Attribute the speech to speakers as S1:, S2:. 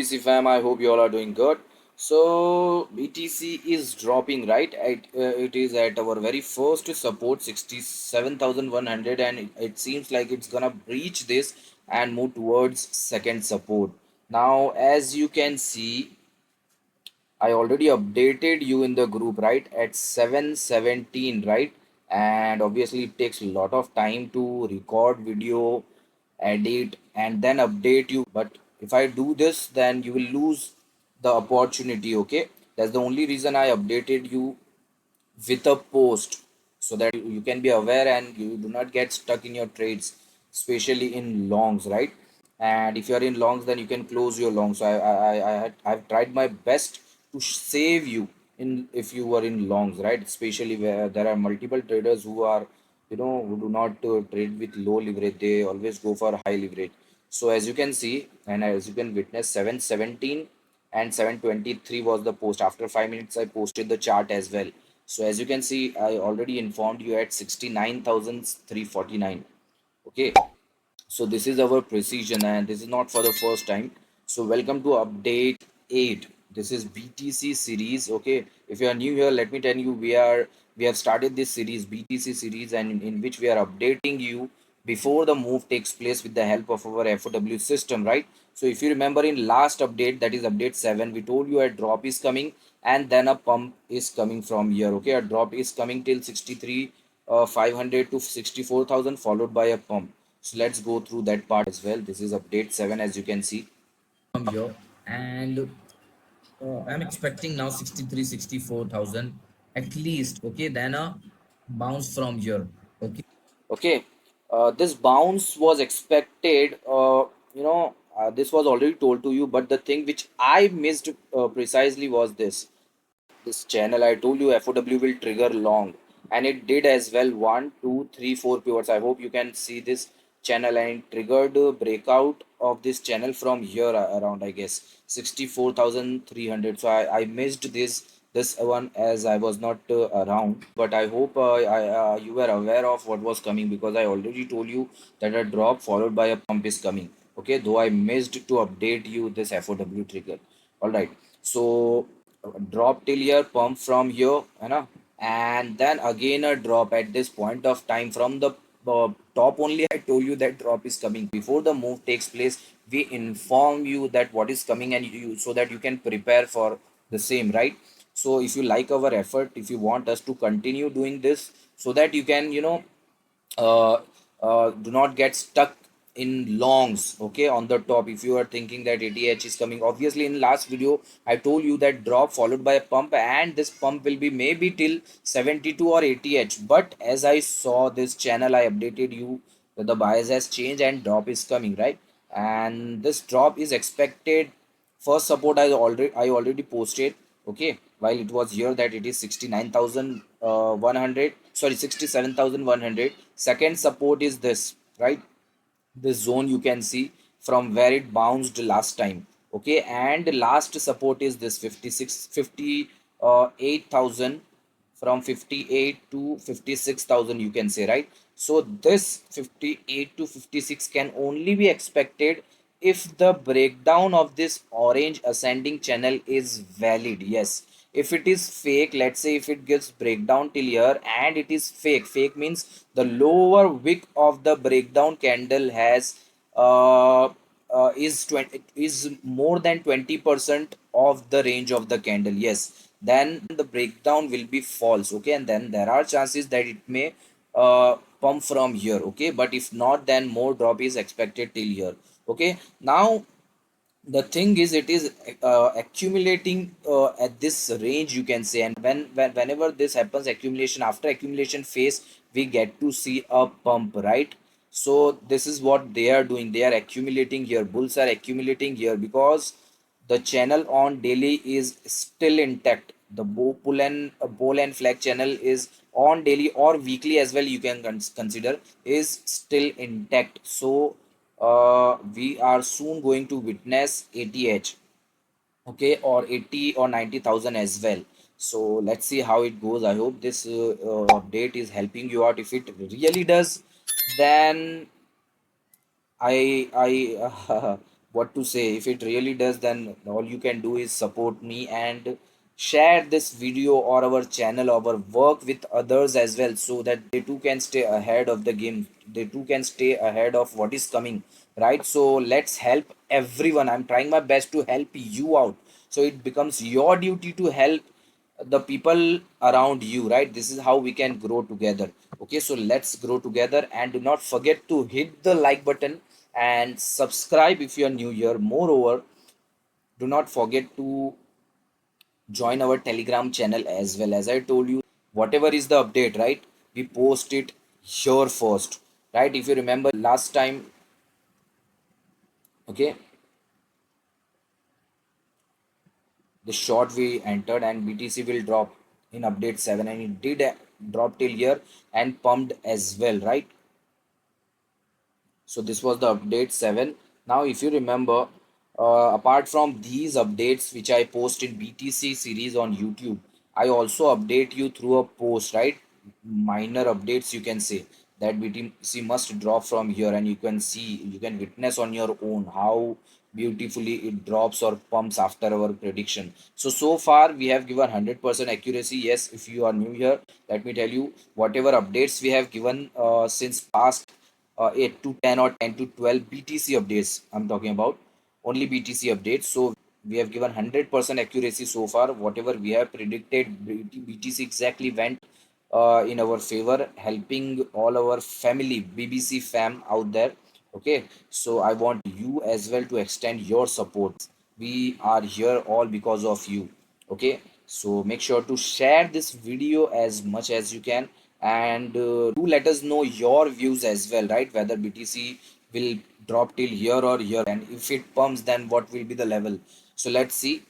S1: BC fam, I hope you all are doing good. So BTC is dropping, right? It is at our very first support 67,100, and it seems like it's gonna breach this and move towards second support. Now, as you can see, I already updated you in the group, right? At 7:17, right? And obviously it takes a lot of time to record video, edit, and then update you. But if I do this, then you will lose the opportunity, okay? That's the only reason I updated you with a post so that you can be aware and you do not get stuck in your trades, especially in longs, right? And if you are in longs, then you can close your longs. So I've tried my best to save you in if you were in longs, right? Especially where there are multiple traders who are, who do not trade with low leverage. They always go for high leverage. So as you can see, and as you can witness, 7:17 and 7:23 was the post. After 5 minutes, I posted the chart as well. So as you can see, I already informed you at 69,349. Okay, so this is our precision, and this is not for the first time. So welcome to update 8. This is BTC series. Okay, if you are new here, let me tell you, we have started this series, BTC series, and in which we are updating you before the move takes place with the help of our FOW system, right? So if you remember in last update, that is update 7, we told you a drop is coming and then a pump is coming from here. Okay, a drop is coming till 63 500 to 64,000, followed by a pump. So let's go through that part as well. This is update 7, as you can see from here. And I'm expecting now 63, 64,000 at least. Okay, then a bounce from here. Okay. Okay. This bounce was expected. This was already told to you, but the thing which I missed precisely was this channel. I told you FOW will trigger long, and it did as well. 1 2 3 4 pivots. I hope you can see this channel, and it triggered a breakout of this channel from here around, I guess, 64,300. So I missed this one as I was not around, but I hope you were aware of what was coming, because I already told you that a drop followed by a pump is coming. Okay, though I missed to update you this FOW trigger. All right, so drop till here, pump from here, and then again a drop at this point of time from the top only. I told you that drop is coming before the move takes place. We inform you that what is coming, and you, so that you can prepare for the same, right? So if you like our effort, if you want us to continue doing this, so that you can, uh, do not get stuck in longs, okay, on the top. If you are thinking that ATH is coming, obviously in last video I told you that drop followed by a pump, and this pump will be maybe till 72 or ATH. But as I saw this channel, I updated you that the bias has changed and drop is coming, right? And this drop is expected. First support I already posted, okay, while it was here that it is 69,100, sorry, 67,100. Second support is this, right? This zone you can see from where it bounced last time. Okay, and last support is this 58,000, from 58 to 56,000, you can say, right? So this 58 to 56 can only be expected if the breakdown of this orange ascending channel is valid. Yes, if it is fake, let's say if it gives breakdown till here and it is fake means the lower wick of the breakdown candle has is 20, is more than 20% of the range of the candle. Yes, then the breakdown will be false. Okay, and then there are chances that it may pump from here. Okay, but if not, then more drop is expected till here. Okay, now the thing is, it is accumulating at this range, you can say. And whenever this happens, accumulation, after accumulation phase, we get to see a pump, right? So this is what they are doing. They are accumulating here. Bulls are accumulating here because the channel on daily is still intact. The bull and flag channel is on daily or weekly as well, you can consider, is still intact. So we are soon going to witness ATH, okay, or 80 or 90,000 as well. So let's see how it goes. I hope this update is helping you out. If it really does, then I what to say. If it really does, then all you can do is support me and share this video or our channel, our work with others as well, so that they too can stay ahead of the game, they too can stay ahead of what is coming, right? So let's help everyone. I'm trying my best to help you out, so it becomes your duty to help the people around you, right? This is how we can grow together. Okay, so let's grow together, and do not forget to hit the like button and subscribe if you are new here. Moreover, do not forget to join our Telegram channel as well. As I told you, whatever is the update, right, we post it here first, right? If you remember last time, okay, the short we entered and BTC will drop in update 7, and it did drop till here and pumped as well, right? So this was the update 7. Now if you remember, apart from these updates which I post in BTC series on YouTube, I also update you through a post, right? Minor updates, you can say, that BTC must drop from here, and you can see, you can witness on your own how beautifully it drops or pumps after our prediction. So far we have given 100% accuracy. Yes, if you are new here, let me tell you, whatever updates we have given since past 8 to 10 or 10 to 12 BTC updates, I'm talking about only BTC updates. So we have given 100% accuracy so far. Whatever we have predicted, BTC exactly went in our favor, helping all our family, BBC fam out there. Okay, so I want you as well to extend your support. We are here all because of you. Okay, so make sure to share this video as much as you can, and do let us know your views as well, right? Whether BTC will drop till here or here, and if it pumps, then what will be the level. So let's see.